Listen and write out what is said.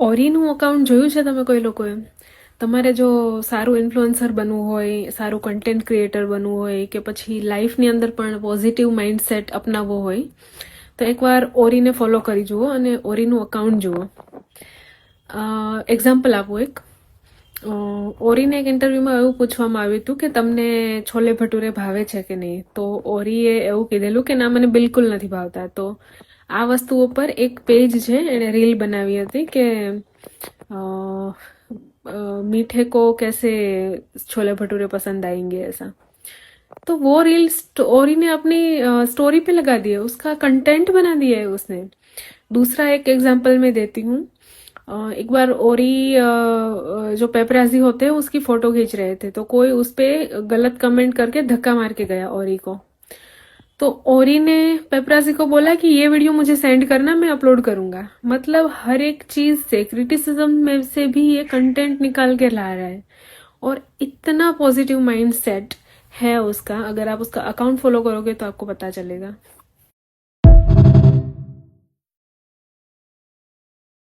ઓરીનું account જોયું છે તમે કોઈ લોકોએ? તમારે જો સારું ઇન્ફ્લુએન્સર બનવું હોય, સારું કન્ટેન્ટ ક્રિએટર બનવું હોય કે પછી લાઈફની અંદર પણ પોઝિટિવ માઇન્ડસેટ અપનાવવો હોય તો એકવાર ઓરીને ફોલો કરી જુઓ અને ઓરીનું અકાઉન્ટ જુઓ. એક્ઝામ્પલ આપું એક. ઓરીને એક ઇન્ટરવ્યૂમાં એવું પૂછવામાં આવ્યું હતું કે તમને છોલે ભટુરે ભાવે છે કે નહીં, તો ઓરીએ એવું કીધેલું કે ના, મને બિલકુલ નથી ભાવતા. તો આ વસ્તુ ઉપર એક પેજ છે, એણે રીલ બનાવી હતી કે मीठे को कैसे छोले भटूरे पसंद आएंगे ऐसा. तो वो रील ओरी ने अपनी स्टोरी पे लगा दिया, उसका कंटेंट बना दिया है उसने. दूसरा एक एग्जांपल मैं देती हूँ. एक बार ओरी जो पेपराजी होते हैं उसकी फोटो खींच रहे थे, तो कोई उस पे गलत कमेंट करके धक्का मार के गया ओरी को. तो ओरी ने पेपराजी को बोला कि ये वीडियो मुझे सेंड करना, मैं अपलोड करूंगा. मतलब हर एक चीज से, क्रिटिसिज्म में से भी ये कंटेंट निकाल के ला रहा है और इतना पॉजिटिव माइंड सेट है उसका. अगर आप उसका अकाउंट फॉलो करोगे तो आपको पता चलेगा.